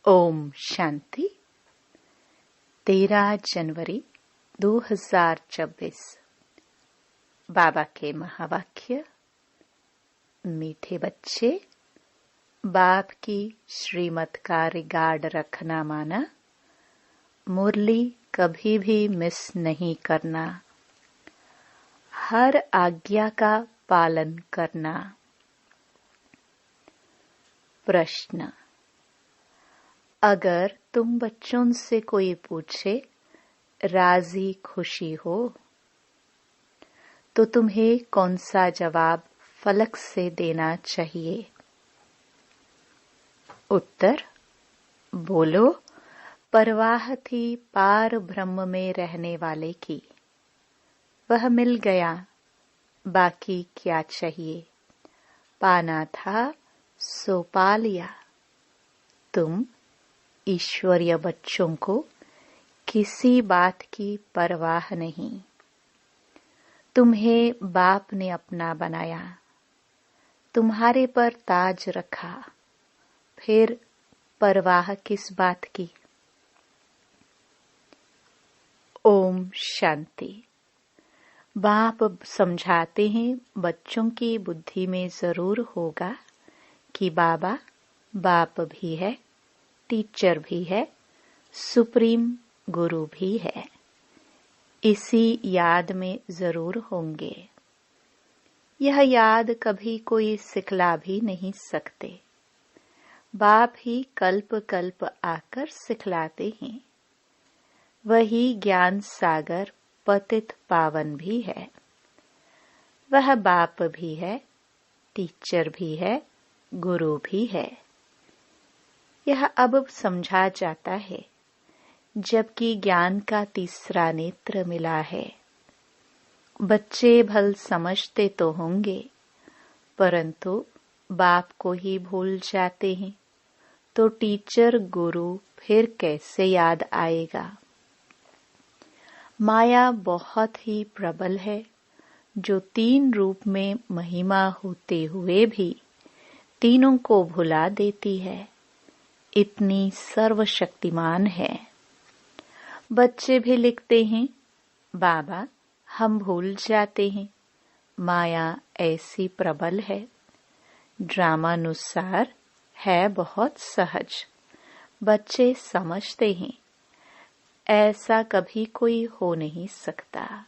ओम शांति। 13 जनवरी 2024। बाबा के महावाक्य। मीठे बच्चे, बाप की श्रीमत का रिगार्ड रखना माना, मुरली कभी भी मिस नहीं करना, हर आज्ञा का पालन करना। प्रश्न: अगर तुम बच्चों से कोई पूछे राजी खुशी हो तो तुम्हें कौन सा जवाब फलक से देना चाहिए? उत्तर: बोलो, परवाह थी पार ब्रह्म में रहने वाले की, वह मिल गया, बाकी क्या चाहिए? पाना था सो पा लिया। तुम ईश्वरीय बच्चों को किसी बात की परवाह नहीं। तुम्हें बाप ने अपना बनाया, तुम्हारे पर ताज रखा, फिर परवाह किस बात की? ओम शांति। बाप समझाते हैं, बच्चों की बुद्धि में जरूर होगा कि बाबा बाप भी है, टीचर भी है, सुप्रीम गुरु भी है। इसी याद में जरूर होंगे। यह याद कभी कोई सिखला भी नहीं सकते। बाप ही कल्प कल्प आकर सिखलाते हैं। वही ज्ञान सागर पतित पावन भी है। वह बाप भी है, टीचर भी है, गुरु भी है। यह अब समझा जाता है, जबकि ज्ञान का तीसरा नेत्र मिला है। बच्चे भल समझते तो होंगे, परंतु बाप को ही भूल जाते हैं, तो टीचर गुरु फिर कैसे याद आएगा? माया बहुत ही प्रबल है, जो 3 रूप में महिमा होते हुए भी तीनों को भुला देती है। इतनी सर्वशक्तिमान है। बच्चे भी लिखते हैं, बाबा हम भूल जाते हैं, माया ऐसी प्रबल है। ड्रामानुसार है बहुत सहज, बच्चे समझते हैं, ऐसा कभी कोई हो नहीं सकता।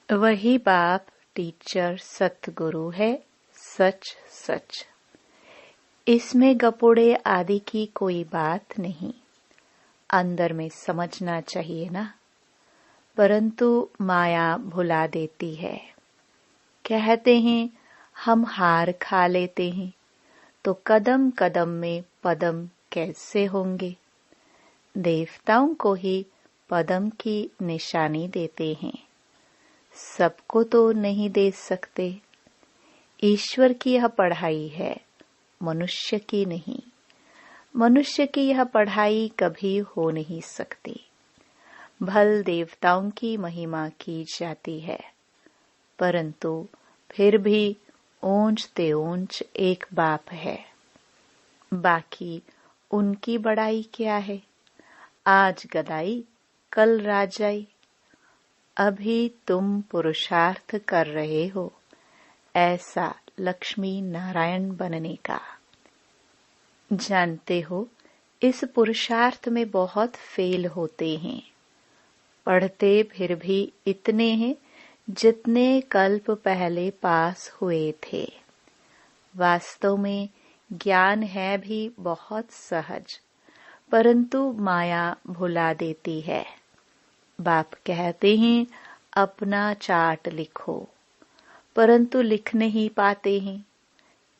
वही बाप टीचर सतगुरु है, सच सच। इसमें गपोड़े आदि की कोई बात नहीं। अंदर में समझना चाहिए ना, परंतु माया भुला देती है। कहते हैं हम हार खा लेते हैं, तो कदम कदम में पदम कैसे होंगे? देवताओं को ही पदम की निशानी देते हैं, सबको तो नहीं दे सकते। ईश्वर की यह पढ़ाई है, मनुष्य की नहीं। मनुष्य की यह पढ़ाई कभी हो नहीं सकती। भल देवताओं की महिमा की जाती है, परंतु फिर भी ऊंच ते ऊंच एक बाप है। बाकी उनकी बड़ाई क्या है? आज गदाई, कल राजाई। अभी तुम पुरुषार्थ कर रहे हो, ऐसा लक्ष्मी नारायण बनने का। जानते हो, इस पुरुषार्थ में बहुत फेल होते हैं। पढ़ते फिर भी इतने हैं जितने कल्प पहले पास हुए थे। वास्तव में ज्ञान है भी बहुत सहज, परंतु माया भुला देती है। बाप कहते हैं अपना चार्ट लिखो, परंतु लिख नहीं पाते हैं।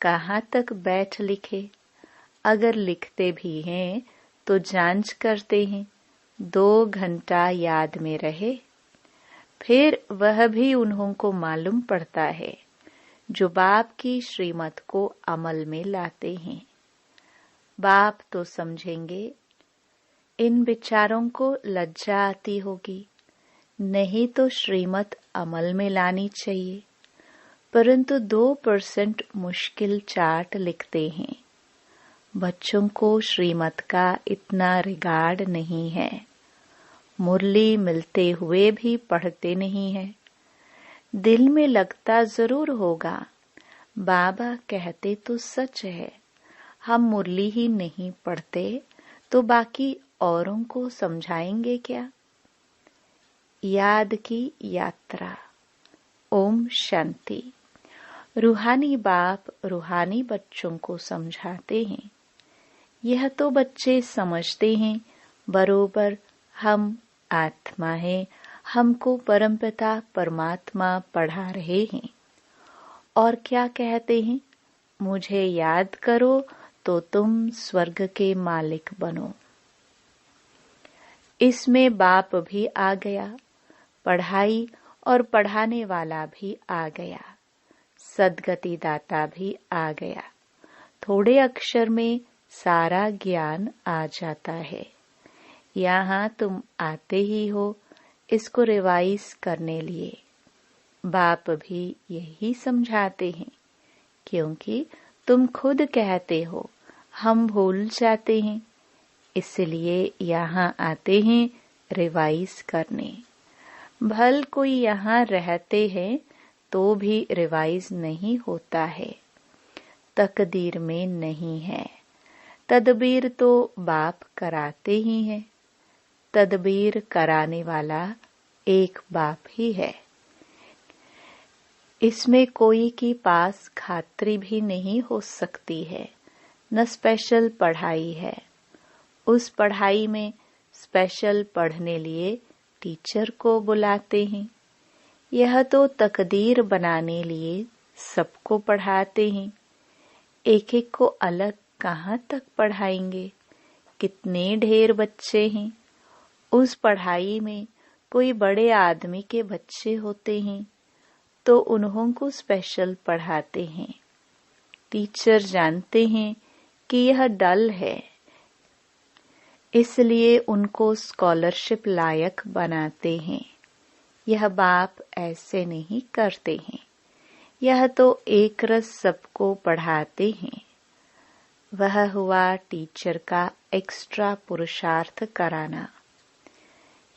कहाँ तक बैठ लिखे? अगर लिखते भी हैं तो जांच करते हैं, 2 घंटा याद में रहे। फिर वह भी उन्हों को मालूम पड़ता है जो बाप की श्रीमत को अमल में लाते हैं। बाप तो समझेंगे। इन विचारों को लज्जा आती होगी, नहीं तो श्रीमत अमल में लानी चाहिए, परंतु 2% मुश्किल चार्ट लिखते हैं। बच्चों को श्रीमत का इतना रिगार्ड नहीं है। मुरली मिलते हुए भी पढ़ते नहीं है। दिल में लगता जरूर होगा, बाबा कहते तो सच है, हम मुरली ही नहीं पढ़ते तो बाकी औरों को समझाएंगे क्या। याद की यात्रा। ओम शांति। रूहानी बाप रूहानी बच्चों को समझाते हैं। यह तो बच्चे समझते हैं बरोबर हम आत्मा है, हमको परमपिता परमात्मा पढ़ा रहे हैं। और क्या कहते हैं, मुझे याद करो तो तुम स्वर्ग के मालिक बनो। इसमें बाप भी आ गया, पढ़ाई और पढ़ाने वाला भी आ गया, सद्गति दाता भी आ गया। थोड़े अक्षर में सारा ज्ञान आ जाता है। यहाँ तुम आते ही हो इसको रिवाइज करने लिए। बाप भी यही समझाते हैं, क्योंकि तुम खुद कहते हो हम भूल जाते हैं, इसलिए यहाँ आते हैं रिवाइज करने। भल कोई यहाँ रहते हैं तो भी रिवाइज नहीं होता है, तकदीर में नहीं है। तदबीर तो बाप कराते ही हैं। तदबीर कराने वाला एक बाप ही है। इसमें कोई की पास खात्री भी नहीं हो सकती है, न स्पेशल पढ़ाई है। उस पढ़ाई में स्पेशल पढ़ने लिए टीचर को बुलाते हैं। यह तो तकदीर बनाने लिए सबको पढ़ाते हैं। एक एक को अलग कहाँ तक पढ़ाएंगे, कितने ढेर बच्चे हैं। उस पढ़ाई में कोई बड़े आदमी के बच्चे होते हैं तो उन्हों को स्पेशल पढ़ाते हैं। टीचर जानते हैं कि यह डल है, इसलिए उनको स्कॉलरशिप लायक बनाते हैं। यह बाप ऐसे नहीं करते हैं। यह तो एक रस सबको पढ़ाते हैं। वह हुआ टीचर का एक्स्ट्रा पुरुषार्थ कराना।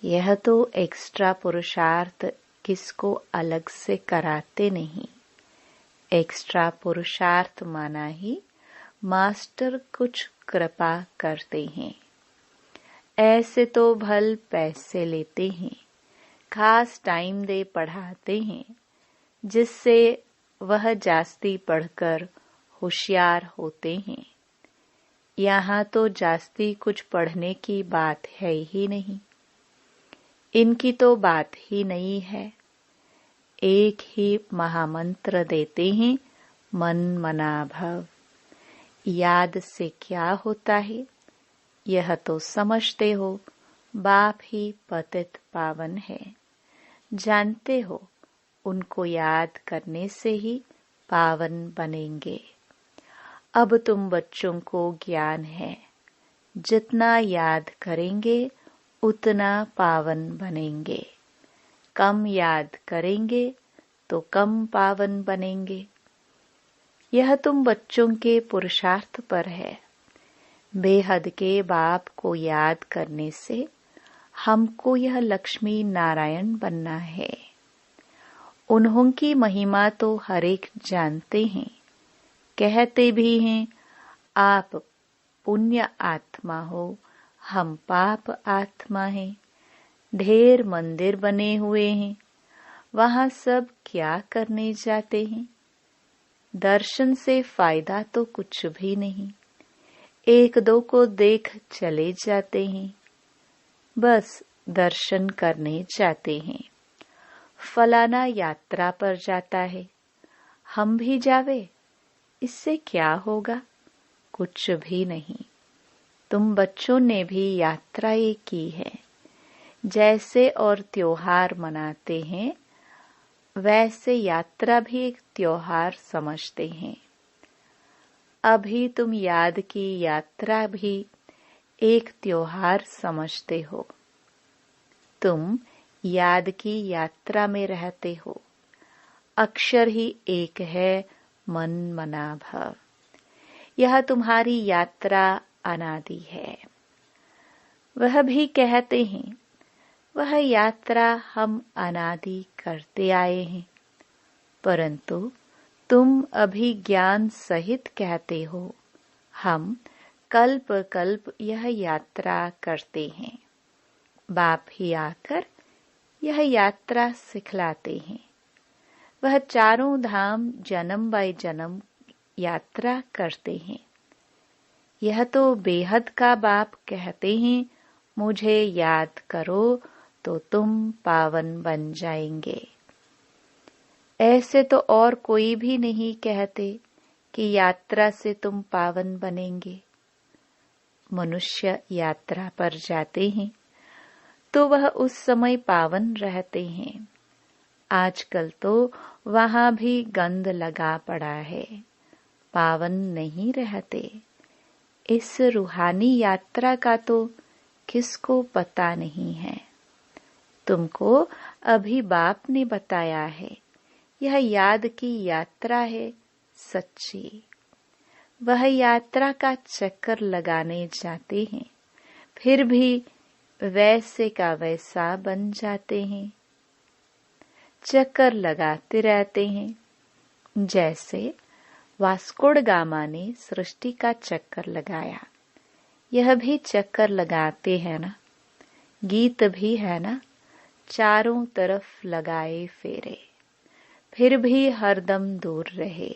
यह तो एक्स्ट्रा पुरुषार्थ किसको अलग से कराते नहीं। एक्स्ट्रा पुरुषार्थ माना ही मास्टर कुछ कृपा करते हैं। ऐसे तो भल पैसे लेते हैं, खास टाइम दे पढ़ाते हैं, जिससे वह जास्ती पढ़कर होशियार होते हैं। यहाँ तो जास्ती कुछ पढ़ने की बात है ही नहीं। इनकी तो बात ही नहीं है। एक ही महामंत्र देते हैं, मन मना भव। याद से क्या होता है, यह तो समझते हो। बाप ही पतित पावन है, जानते हो उनको याद करने से ही पावन बनेंगे। अब तुम बच्चों को ज्ञान है, जितना याद करेंगे उतना पावन बनेंगे। कम याद करेंगे तो कम पावन बनेंगे। यह तुम बच्चों के पुरुषार्थ पर है। बेहद के बाप को याद करने से हमको यह लक्ष्मी नारायण बनना है। उन्हों की महिमा तो हर एक जानते हैं, कहते भी हैं आप पुण्य आत्मा हो, हम पाप आत्मा हैं। ढेर मंदिर बने हुए हैं, वहाँ सब क्या करने जाते हैं। दर्शन से फायदा तो कुछ भी नहीं। एक दो को देख चले जाते हैं, बस दर्शन करने जाते हैं। फलाना यात्रा पर जाता है, हम भी जावे, इससे क्या होगा, कुछ भी नहीं। तुम बच्चों ने भी यात्राएं की है। जैसे और त्योहार मनाते हैं, वैसे यात्रा भी एक त्योहार समझते हैं। अभी तुम याद की यात्रा भी एक त्योहार समझते हो। तुम याद की यात्रा में रहते हो। अक्षर ही एक है, मन मना भव। यह तुम्हारी यात्रा अनादि है। वह भी कहते हैं वह यात्रा हम अनादि करते आए हैं, परंतु तुम अभी ज्ञान सहित कहते हो हम कल्प कल्प यह यात्रा करते हैं। बाप ही आकर यह यात्रा सिखलाते हैं। वह चारों धाम जन्म बाय जन्म यात्रा करते हैं। यह तो बेहद का बाप कहते हैं मुझे याद करो तो तुम पावन बन जाएंगे। ऐसे तो और कोई भी नहीं कहते कि यात्रा से तुम पावन बनेंगे। मनुष्य यात्रा पर जाते हैं तो वह उस समय पावन रहते हैं। आजकल तो वहां भी गंध लगा पड़ा है, पावन नहीं रहते। इस रूहानी यात्रा का तो किसको पता नहीं है। तुमको अभी बाप ने बताया है यह याद की यात्रा है सच्ची। वह यात्रा का चक्कर लगाने जाते हैं, फिर भी वैसे का वैसा बन जाते हैं। चक्कर लगाते रहते हैं। जैसे वास्को ड गामा ने सृष्टि का चक्कर लगाया, यह भी चक्कर लगाते हैं ना। गीत भी है ना, चारों तरफ लगाए फेरे, फिर भी हरदम दूर रहे।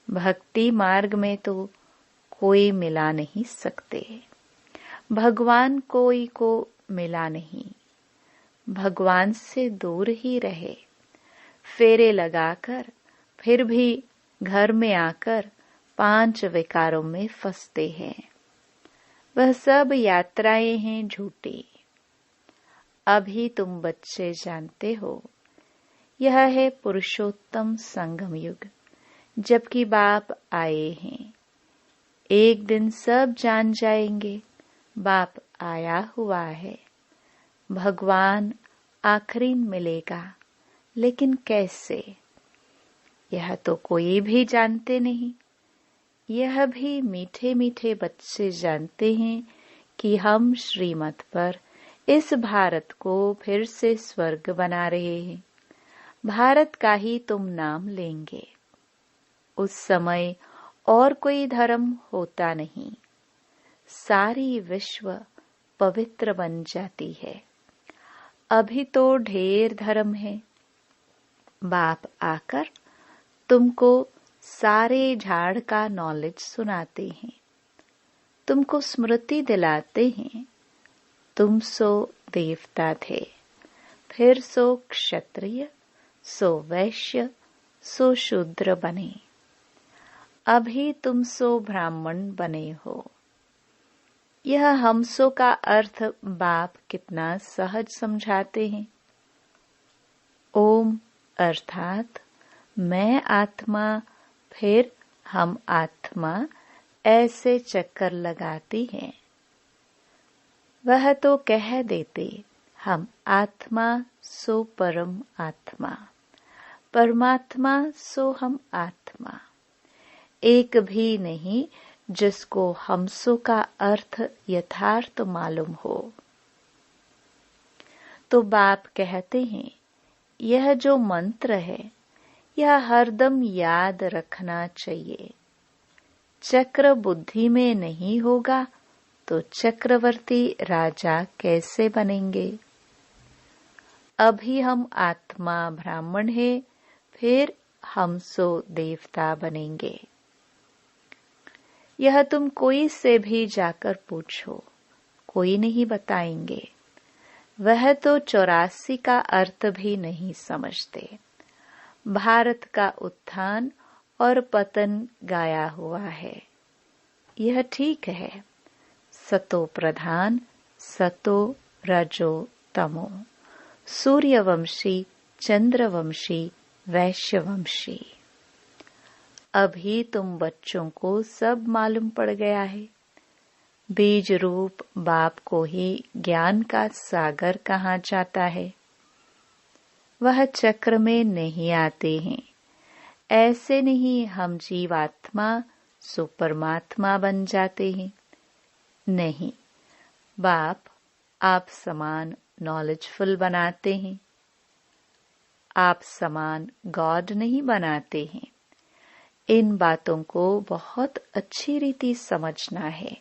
भक्ति मार्ग में तो कोई मिला नहीं सकते। भगवान कोई को मिला नहीं, भगवान से दूर ही रहे। फेरे लगाकर फिर भी घर में आकर 5 विकारों में फंसते हैं। वह सब यात्राएं हैं झूठी। अभी तुम बच्चे जानते हो यह है पुरुषोत्तम संगम युग, जबकि बाप आए हैं। एक दिन सब जान जाएंगे बाप आया हुआ है। भगवान आखिरी मिलेगा, लेकिन कैसे यह तो कोई भी जानते नहीं। यह भी मीठे मीठे बच्चे जानते हैं कि हम श्रीमत पर इस भारत को फिर से स्वर्ग बना रहे हैं। भारत का ही तुम नाम लेंगे। उस समय और कोई धर्म होता नहीं, सारी विश्व पवित्र बन जाती है। अभी तो ढेर धर्म है। बाप आकर तुमको सारे झाड़ का नॉलेज सुनाते हैं, तुमको स्मृति दिलाते हैं। तुम सो देवता थे, फिर सो क्षत्रिय, सो वैश्य, सो शूद्र बने। अभी तुम सो ब्राह्मण बने हो। यह हमसो का अर्थ बाप कितना सहज समझाते हैं। ओम अर्थात मैं आत्मा, फिर हम आत्मा, ऐसे चक्कर लगाती हैं। वह तो कह देते हम आत्मा सो परम आत्मा, परमात्मा सो हम आत्मा। एक भी नहीं जिसको हमसो का अर्थ यथार्थ मालूम हो। तो बाप कहते हैं यह जो मंत्र है यह हरदम याद रखना चाहिए। चक्र बुद्धि में नहीं होगा तो चक्रवर्ती राजा कैसे बनेंगे। अभी हम आत्मा ब्राह्मण है, फिर हम सो देवता बनेंगे। यह तुम कोई से भी जाकर पूछो, कोई नहीं बताएंगे। वह तो 84 का अर्थ भी नहीं समझते। भारत का उत्थान और पतन गाया हुआ है, यह ठीक है। सतो प्रधान, सतो रजो तमो, सूर्यवंशी, चंद्रवंशी, वैश्यवंशी। अभी तुम बच्चों को सब मालूम पड़ गया है। बीज रूप बाप को ही ज्ञान का सागर कहा जाता है। वह चक्र में नहीं आते हैं। ऐसे नहीं हम जीवात्मा सो परमात्मा बन जाते हैं। नहीं, बाप आप समान नॉलेजफुल बनाते हैं, आप समान गॉड नहीं बनाते हैं। इन बातों को बहुत अच्छी रीति समझना है,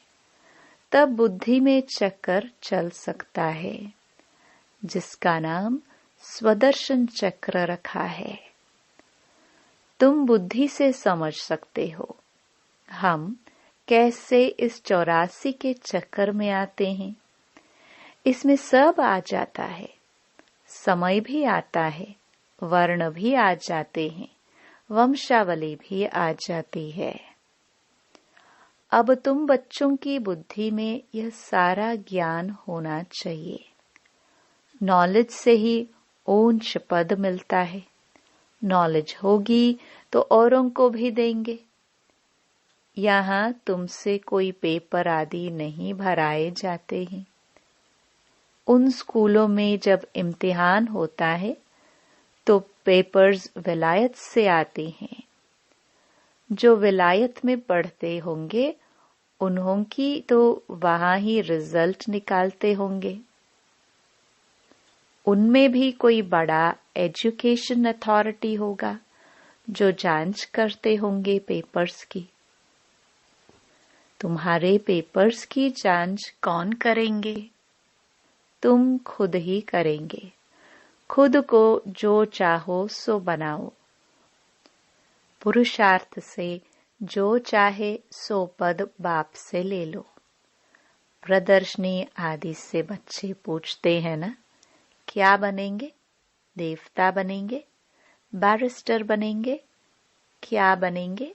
तब बुद्धि में चक्कर चल सकता है, जिसका नाम स्वदर्शन चक्र रखा है। तुम बुद्धि से समझ सकते हो हम कैसे इस 84 के चक्कर में आते हैं। इसमें सब आ जाता है, समय भी आता है, वर्ण भी आ जाते हैं, वंशावली भी आ जाती है। अब तुम बच्चों की बुद्धि में यह सारा ज्ञान होना चाहिए। नॉलेज से ही ऊंच पद मिलता है। नॉलेज होगी तो औरों को भी देंगे। यहाँ तुमसे कोई पेपर आदि नहीं भराए जाते हैं। उन स्कूलों में जब इम्तिहान होता है तो पेपर्स विलायत से आते हैं। जो विलायत में पढ़ते होंगे उन्हों की तो वहां ही रिजल्ट निकालते होंगे। उनमें भी कोई बड़ा एजुकेशन अथॉरिटी होगा जो जांच करते होंगे पेपर्स की। तुम्हारे पेपर्स की जांच कौन करेंगे? तुम खुद ही करेंगे। खुद को जो चाहो सो बनाओ। पुरुषार्थ से जो चाहे सो पद बाप से ले लो। प्रदर्शनी आदि से बच्चे पूछते हैं ना, क्या बनेंगे? देवता बनेंगे? बैरिस्टर बनेंगे? क्या बनेंगे?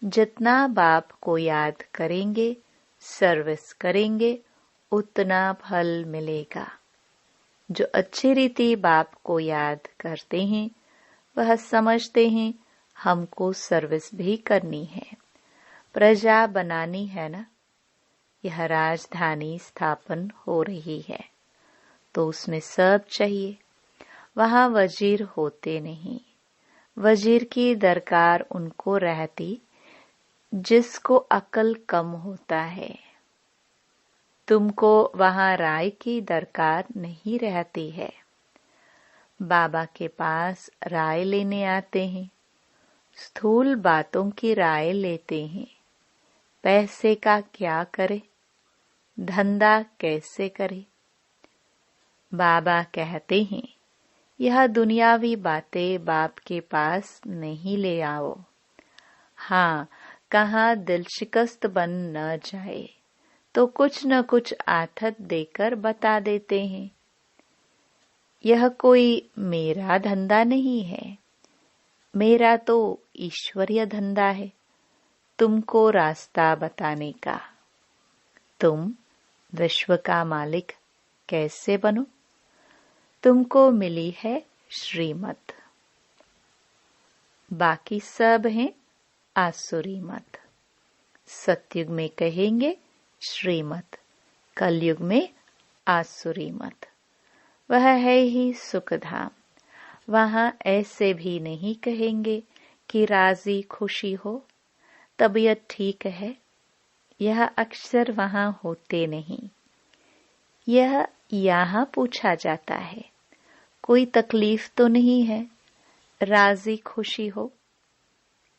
जितना बाप को याद करेंगे, सर्विस करेंगे, उतना फल मिलेगा। जो अच्छी रीति बाप को याद करते हैं वह समझते हैं हमको सर्विस भी करनी है, प्रजा बनानी है ना। यह राजधानी स्थापन हो रही है तो उसमें सब चाहिए। वहां वजीर होते नहीं। वजीर की दरकार उनको रहती जिसको अकल कम होता है। तुमको वहां राय की दरकार नहीं रहती है। बाबा के पास राय लेने आते हैं। स्थूल बातों की राय लेते हैं। पैसे का क्या करे, धंधा कैसे करे। बाबा कहते हैं यह दुनियावी बातें बाप के पास नहीं ले आओ। हाँ, कहाँ दिल शिकस्त बन न जाए तो कुछ न कुछ आथत देकर बता देते हैं। यह कोई मेरा धंधा नहीं है, मेरा तो ईश्वरीय धंधा है तुमको रास्ता बताने का। तुम विश्व का मालिक कैसे बनो? तुमको मिली है श्रीमत, बाकी सब हैं आसुरी मत। सतयुग में कहेंगे श्रीमत, कलयुग में आसुरी मत। वह है ही सुखधाम। वहां ऐसे भी नहीं कहेंगे कि राजी खुशी हो, तबीयत ठीक है। यह अक्सर वहां होते नहीं। यह यहाँ पूछा जाता है, कोई तकलीफ तो नहीं है, राजी खुशी हो।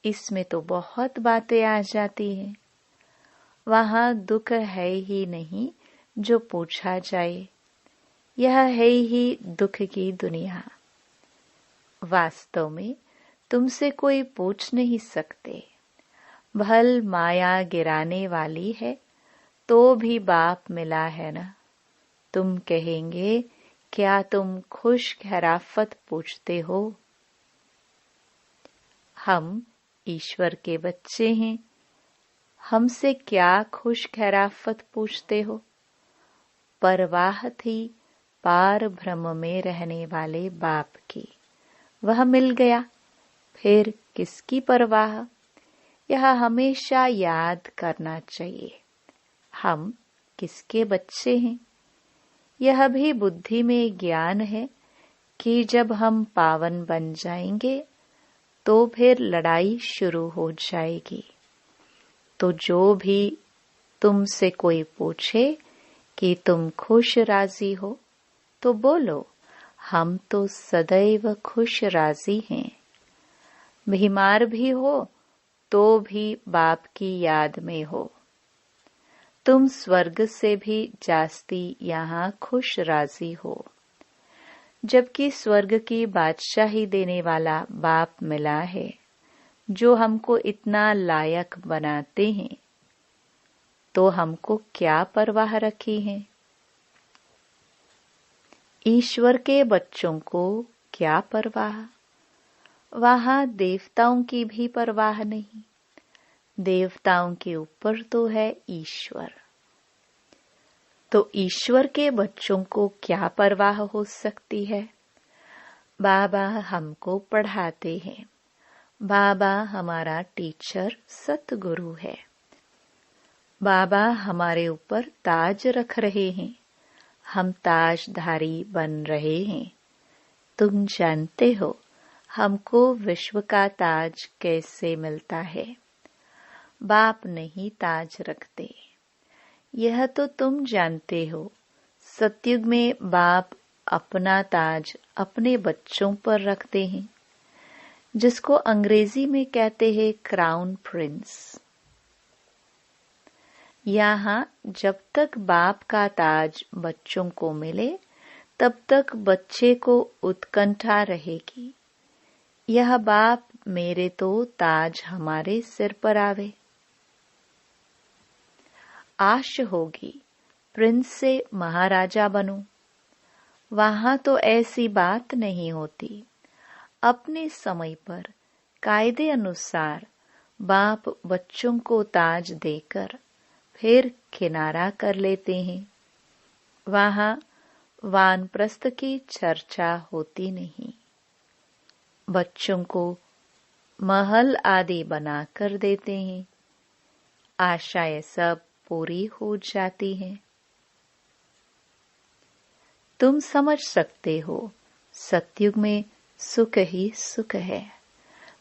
इसमें तो बहुत बातें आ जाती हैं। वहां दुख है ही नहीं जो पूछा जाए। यह है ही दुख की दुनिया। वास्तव में तुमसे कोई पूछ नहीं सकते। भल माया गिराने वाली है तो भी बाप मिला है ना। तुम कहेंगे क्या तुम खुश खैराफत पूछते हो? हम ईश्वर के बच्चे हैं, हमसे क्या खुश खैराफत पूछते हो? परवाह थी पार ब्रह्म में रहने वाले बाप की, वह मिल गया, फिर किसकी परवाह? यह हमेशा याद करना चाहिए। हम किसके बच्चे हैं? यह भी बुद्धि में ज्ञान है कि जब हम पावन बन जाएंगे तो फिर लड़ाई शुरू हो जाएगी। तो जो भी तुमसे कोई पूछे कि तुम खुश राजी हो, तो बोलो, हम तो सदैव खुश राजी हैं। बीमार भी हो तो भी बाप की याद में हो। तुम स्वर्ग से भी जास्ती यहाँ खुश राजी हो, जबकि स्वर्ग की बादशाही देने वाला बाप मिला है, जो हमको इतना लायक बनाते हैं, तो हमको क्या परवाह रखी है। ईश्वर के बच्चों को क्या परवाह। वहां देवताओं की भी परवाह नहीं। देवताओं के ऊपर तो है ईश्वर। तो ईश्वर के बच्चों को क्या परवाह हो सकती है। बाबा हमको पढ़ाते हैं। बाबा हमारा टीचर सतगुरु है। बाबा हमारे ऊपर ताज रख रहे हैं। हम ताजधारी बन रहे हैं। तुम जानते हो हमको विश्व का ताज कैसे मिलता है। बाप नहीं ताज रखते, यह तो तुम जानते हो। सतयुग में बाप अपना ताज अपने बच्चों पर रखते हैं, जिसको अंग्रेजी में कहते हैं क्राउन प्रिंस। यहाँ जब तक बाप का ताज बच्चों को मिले, तब तक बच्चे को उत्कंठा रहेगी। यह बाप मेरे तो ताज हमारे सिर पर आवे। आश होगी प्रिंस से महाराजा बनूं। वहां तो ऐसी बात नहीं होती। अपने समय पर कायदे अनुसार बाप बच्चों को ताज देकर फिर किनारा कर लेते हैं। वहां वानप्रस्थ की चर्चा होती नहीं। बच्चों को महल आदि बना कर देते हैं। आशाएं सब पूरी हो जाती हैं। तुम समझ सकते हो, सतयुग में सुख ही सुख है।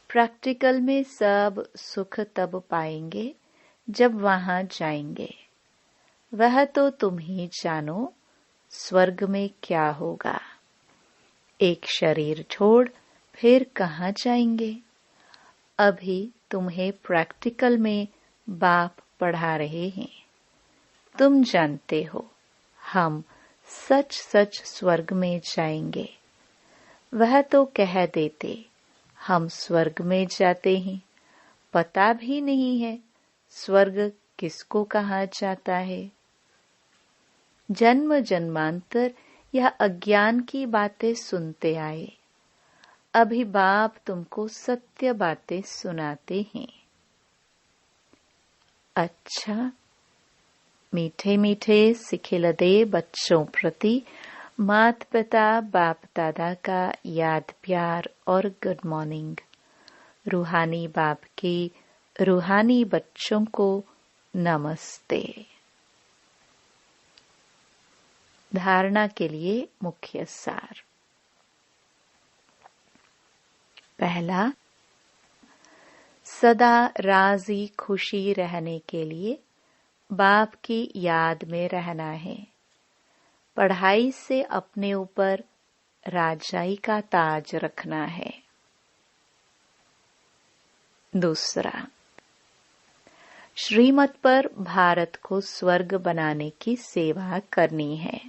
प्रैक्टिकल में सब सुख तब पाएंगे जब वहां जाएंगे। वह तो तुम ही जानो स्वर्ग में क्या होगा। एक शरीर छोड़ फिर कहाँ जाएंगे। अभी तुम्हें प्रैक्टिकल में बाप पढ़ा रहे हैं। तुम जानते हो हम सच सच स्वर्ग में जाएंगे। वह तो कह देते हम स्वर्ग में जाते हैं, पता भी नहीं है स्वर्ग किसको कहा जाता है। जन्म जन्मांतर यह अज्ञान की बातें सुनते आए। अभी बाप तुमको सत्य बातें सुनाते हैं। अच्छा, मीठे मीठे सिखिलदे बच्चों प्रति माता पिता बाप दादा का याद प्यार और गुड मॉर्निंग। रूहानी बाप की रूहानी बच्चों को नमस्ते। धारणा के लिए मुख्य सार। पहला, सदा राजी खुशी रहने के लिए बाप की याद में रहना है। पढ़ाई से अपने ऊपर राजाई का ताज रखना है। दूसरा, श्रीमत पर भारत को स्वर्ग बनाने की सेवा करनी है।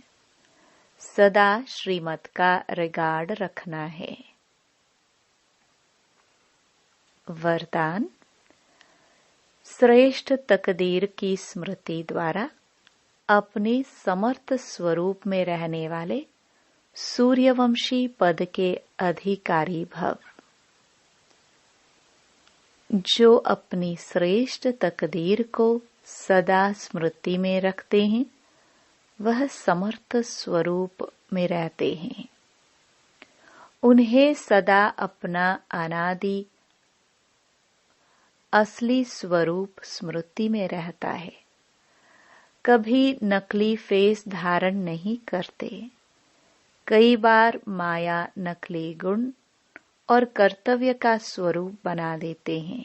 सदा श्रीमत का रिगार्ड रखना है। वरदान, श्रेष्ठ तकदीर की स्मृति द्वारा अपने समर्थ स्वरूप में रहने वाले सूर्यवंशी पद के अधिकारी भव। जो अपनी श्रेष्ठ तकदीर को सदा स्मृति में रखते हैं, वह समर्थ स्वरूप में रहते हैं। उन्हें सदा अपना अनादि असली स्वरूप स्मृति में रहता है। कभी नकली फेस धारण नहीं करते। कई बार माया नकली गुण और कर्तव्य का स्वरूप बना देते हैं।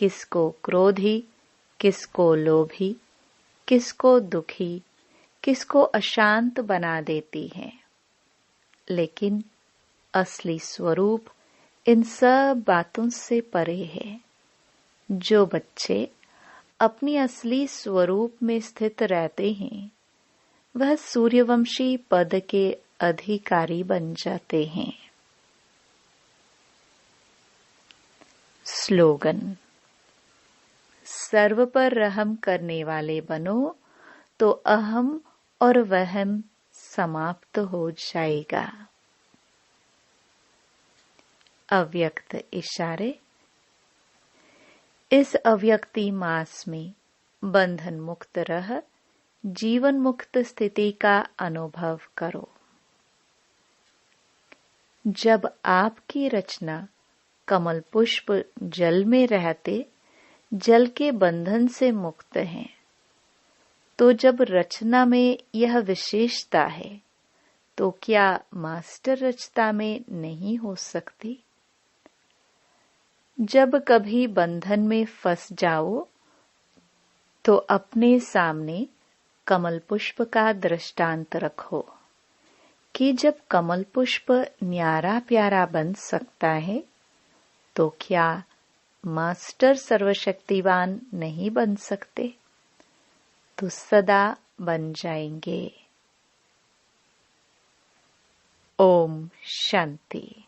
किसको क्रोधी, किसको लोभी, किसको दुखी, किसको अशांत बना देती हैं। लेकिन असली स्वरूप इन सब बातों से परे है। जो बच्चे अपनी असली स्वरूप में स्थित रहते हैं, वह सूर्यवंशी पद के अधिकारी बन जाते हैं। स्लोगन: सर्व पर रहम करने वाले बनो तो अहम और वहम समाप्त हो जाएगा। अव्यक्त इशारे: इस अव्यक्ति मास में बंधन मुक्त रह जीवन मुक्त स्थिति का अनुभव करो। जब आपकी रचना कमल पुष्प जल में रहते जल के बंधन से मुक्त है, तो जब रचना में यह विशेषता है, तो क्या मास्टर रचना में नहीं हो सकती? जब कभी बंधन में फंस जाओ तो अपने सामने कमल पुष्प का दृष्टांत रखो कि जब कमल पुष्प न्यारा प्यारा बन सकता है, तो क्या मास्टर सर्वशक्तिवान नहीं बन सकते? तो सदा बन जाएंगे। ओम शांति।